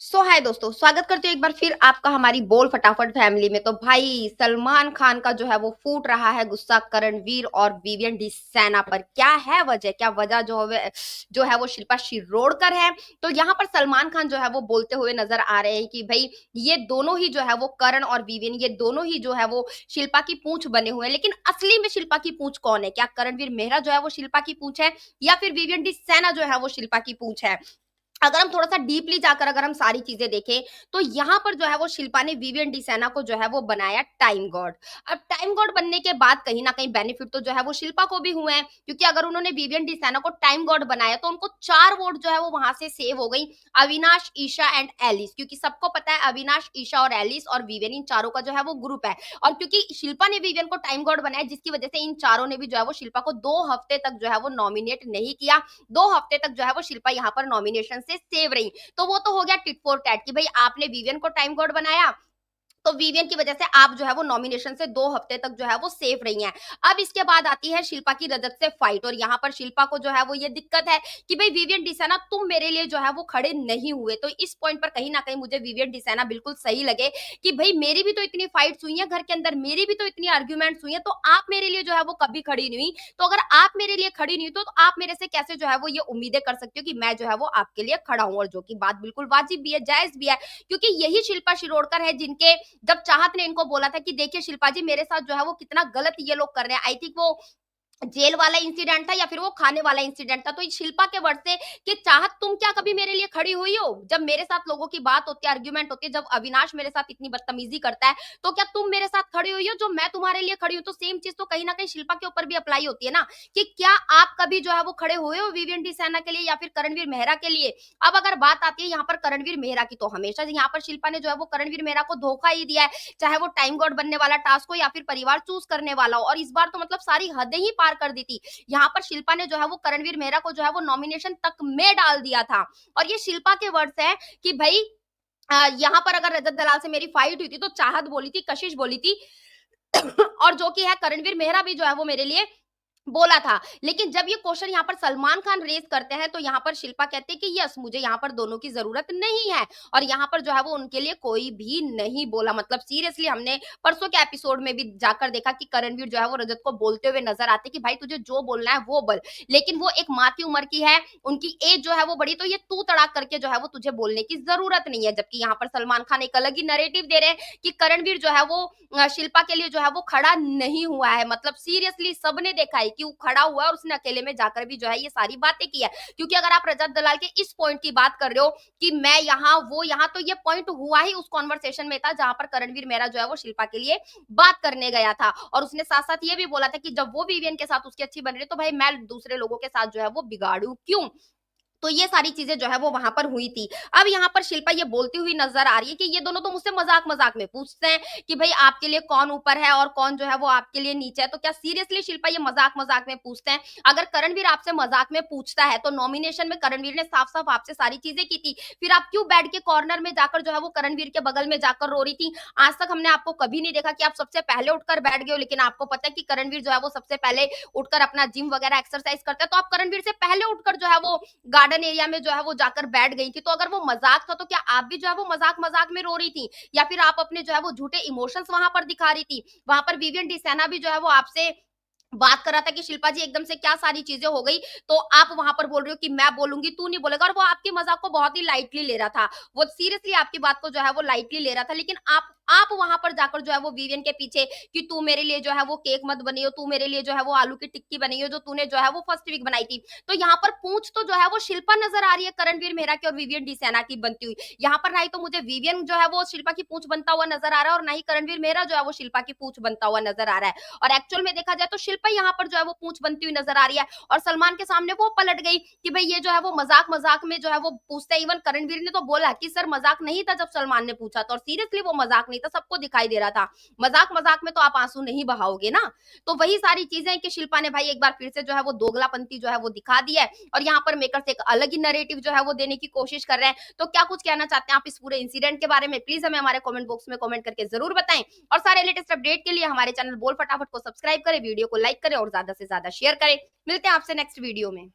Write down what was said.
हाय दोस्तों, स्वागत करते हैं एक बार फिर आपका हमारी बोल फटाफट फैमिली में। तो भाई सलमान खान का जो है वो फूट रहा है गुस्सा करणवीर और विवियन डी सैना पर। क्या है वजह? क्या वजह जो है वो शिल्पा शिरोडकर है। तो यहाँ पर सलमान खान जो है वो बोलते हुए नजर आ रहे हैं कि भाई ये दोनों ही जो है वो करण और विवियन, ये दोनों ही जो है वो शिल्पा की पूंछ बने हुए हैं। लेकिन असली में शिल्पा की पूंछ कौन है? क्या करणवीर मेहरा जो है वो शिल्पा की पूंछ है, या फिर विवियन डी सैना जो है वो शिल्पा की पूंछ है? अगर हम थोड़ा-सा डीपली जाकर अगर हम सारी चीज़ें देखें, तो यहाँ पर जो है वो शिल्पा ने विवियन डी सैना को जो है वो बनाया टाइम गॉड। अब टाइम गॉड बनने के बाद कहीं न कहीं बेनिफिट तो जो है वो शिल्पा को भी हुए हैं, क्योंकि अगर उन्होंने विवियन डी सैना को टाइम गॉड बनाया तो उनको 4 वोट जो है वो वहाँ से सेव हो गई, अविनाश, ईशा एंड एलिस। क्योंकि सबको पता है अविनाश, ईशा और एलिस और विवियन, इन चारों का जो है वो ग्रुप है। और क्योंकि शिल्पा ने विवियन को टाइम गॉड बनाया, जिसकी वजह से इन चारों ने भी जो है वो शिल्पा को 2 हफ्ते तक जो है वो नॉमिनेट नहीं किया। 2 हफ्ते तक जो है वो शिल्पा यहाँ पर नॉमिनेशन से सेव रही। तो वो तो हो गया टिट फॉर टैट कि भाई आपने विवियन को टाइम गॉड बनाया, तो विवियन की वजह से आप जो है वो नॉमिनेशन से 2 हफ्ते तक जो है वो सेफ रही हैं। अब इसके बाद आती है शिल्पा की रजत से फाइट, और यहाँ पर शिल्पा को जो है वो ये दिक्कत है कि भाई विवियन डिसाना तुम मेरे लिए जो है वो खड़े नहीं हुए। तो इस पॉइंट पर कहीं ना कहीं मुझे विवियन डिसाना बिल्कुल सही लगे कि भाई मेरी भी तो इतनी फाइट्स हुई है घर के अंदर, मेरी भी तो इतनी आर्ग्यूमेंट्स हुई है, तो आप मेरे लिए जो है वो कभी खड़ी नहीं हुई। तो अगर आप मेरे लिए खड़ी नहीं हुई तो आप मेरे से कैसे जो है वो ये उम्मीदें कर सकते हो कि मैं जो है वो आपके लिए खड़ा हूं? और जो कि बात बिल्कुल वाजिब भी है, जायज भी है, क्योंकि यही शिल्पा शिरोडकर है जिनके जब चाहत ने इनको बोला था कि देखिए शिल्पा जी मेरे साथ जो है वो कितना गलत ये लोग कर रहे हैं। आई थिंक वो जेल वाला इंसिडेंट था या फिर वो खाने वाला इंसिडेंट था। तो इस शिल्पा के वर्ड से कि चाहत तुम क्या कभी मेरे लिए खड़ी हुई हो? जब मेरे साथ लोगों की बात होती है, आर्गुमेंट होती है, जब अविनाश मेरे साथ इतनी बदतमीजी करता है, तो क्या तुम मेरे साथ खड़ी हुई हो जो मैं तुम्हारे लिए खड़ी हूँ? तो सेम चीज तो कहीं ना कहीं शिल्पा के ऊपर भी अप्लाई होती है ना, कि क्या आप कभी जो है वो खड़े हुए हो विवियन डी सैना के लिए या फिर करणवीर मेहरा के लिए? अब अगर बात आती है यहाँ पर करणवीर मेहरा की, तो हमेशा यहाँ पर शिल्पा ने जो है वो करणवीर मेहरा को धोखा ही दिया है, चाहे वो टाइम गॉड बनने वाला टास्क हो या फिर परिवार चूज करने वाला हो। और इस बार तो मतलब सारी हदें ही पार कर दी थी। यहाँ पर शिल्पा ने जो है वो करणवीर मेहरा को जो है वो नॉमिनेशन तक में डाल दिया था। और ये शिल्पा के वर्ड्स हैं कि भाई यहाँ पर अगर रजत दलाल से मेरी फाइट हुई थी तो चाहत बोली थी, कशिश बोली थी और जो कि है करणवीर मेहरा भी जो है वो मेरे लिए बोला था। लेकिन जब ये क्वेश्चन यहाँ पर सलमान खान रेज करते हैं तो यहाँ पर शिल्पा कहते हैं कि यस मुझे यहाँ पर दोनों की जरूरत नहीं है, और यहाँ पर जो है वो उनके लिए कोई भी नहीं बोला। मतलब सीरियसली हमने परसों के एपिसोड में भी जाकर देखा कि करणवीर जो है वो रजत को बोलते हुए नजर आते कि भाई तुझे जो बोलना है वो बोल, लेकिन वो एक माँ की उम्र की है, उनकी एज जो है वो बड़ी, तो ये तू तड़ाक करके जो है वो तुझे बोलने की जरूरत नहीं है। जबकि यहाँ पर सलमान खान एक अलग ही नरेटिव दे रहे हैं कि करणवीर जो है वो शिल्पा के लिए जो है वो खड़ा नहीं हुआ है। मतलब सीरियसली सबने देखा है कि वो खड़ा हुआ है और उसने अकेले में जाकर भी जो है ये सारी बातें की है। क्योंकि अगर आप रजत दलाल के इस पॉइंट की बात कर रहे हो कि मैं यहाँ वो यहाँ, तो ये पॉइंट हुआ ही उस कॉन्वर्सेशन में था जहां पर करणवीर मेहरा जो है वो शिल्पा के लिए बात करने गया था। और उसने साथ साथ ये भी बोला था कि जब वो विवियन के साथ उसकी अच्छी बन रही है तो भाई मैं दूसरे लोगों के साथ जो है वो बिगाड़ू क्यों? तो ये सारी चीजें जो है वो वहां पर हुई थी। अब यहाँ पर शिल्पा ये बोलती हुई नजर आ रही है कि ये दोनों तो मुझसे मजाक मजाक में पूछते हैं कि भाई आपके लिए कौन ऊपर है और कौन जो है वो आपके लिए नीचे है। तो क्या सीरियसली शिल्पा ये मजाक मजाक में पूछते हैं? अगर करणवीर आपसे मजाक में पूछता है तो नॉमिनेशन में करणवीर ने साफ साफ आपसे सारी चीजें की थी, फिर आप क्यों बैठ के कॉर्नर में जाकर जो है वो करणवीर के बगल में जाकर रो रही थी? आज तक हमने आपको कभी नहीं देखा कि आप सबसे पहले उठकर बैठ गए हो, लेकिन आपको पता है कि करणवीर जो है वो सबसे पहले उठकर अपना जिम वगैरह एक्सरसाइज करता है, तो आप करणवीर से पहले उठकर जो है वो गार्डन एरिया में जो है वो जाकर बैठ गई थी। तो अगर वो मजाक था तो क्या आप भी जो है वो मजाक मजाक में रो रही थी, या फिर आप अपने जो है वो झूठे इमोशंस वहां पर दिखा रही थी? वहां पर विवियन डी सैना भी जो है वो आपसे बात कर रहा था कि शिल्पा जी एकदम से क्या सारी चीजें हो गई, तो आप वहां पर बोल रहे हो कि मैं बोलूंगी तू नहीं बोलेगा, और वो आपके मजाक को बहुत ही लाइटली ले रहा था। वो सीरियसली आपकी बात को जो है वो लाइटली ले रहा था। लेकिन आप वहां पर जाकर जो है वो विवियन के पीछे कि तू मेरे लिए जो है वो केक मत बनी हो, तू मेरे लिए जो है वो आलू की टिक्की बनी हो जो तूने जो है वो फर्स्ट वीक बनाई थी। तो यहाँ पर पूछ तो जो है वो शिल्पा नजर आ रही है करणवीर मेहरा की और विवियन डी सैना की बनती हुई। यहाँ पर ना ही तो मुझे विवियन जो है वो शिल्पा की पूछ बनता हुआ नजर आ रहा है, और ना ही करणवीर मेहरा जो है वो शिल्पा की पूछ बनता हुआ नजर आ रहा है। और एक्चुअल में देखा जाए तो शिल्पा यहाँ पर जो है वो पूंछ बनती हुई नजर आ रही है, और सलमान के सामने वो पलट गई कि भाई ये जो है वो मजाक मजाक में जो है वो पूछते हैं। इवन करणवीर ने तो बोला कि सर मजाक नहीं था जब सलमान ने पूछा था, और सीरियसली वो मजाक नहीं था, सबको दिखाई दे रहा था। मजाक मजाक में तो आप आंसू नहीं बहाओगे ना। तो वही सारी चीजें कि शिल्पा ने भाई एक बार फिर से जो है वो दोगलापंती जो है वो दिखा दी है, और यहाँ पर मेकर्स एक अलग ही नरेटिव जो है वो देने की कोशिश कर रहे हैं। तो क्या कुछ कहना चाहते हैं आप इस पूरे इंसिडेंट के बारे में? प्लीज हमें हमारे कमेंट बॉक्स में कमेंट करके जरूर बताएं। और सारे लेटेस्ट अपडेट के लिए हमारे चैनल बोल फटाफट को सब्सक्राइब करें, वीडियो को लाइक करें और ज्यादा से ज्यादा शेयर करें। मिलते हैं आपसे नेक्स्ट वीडियो में।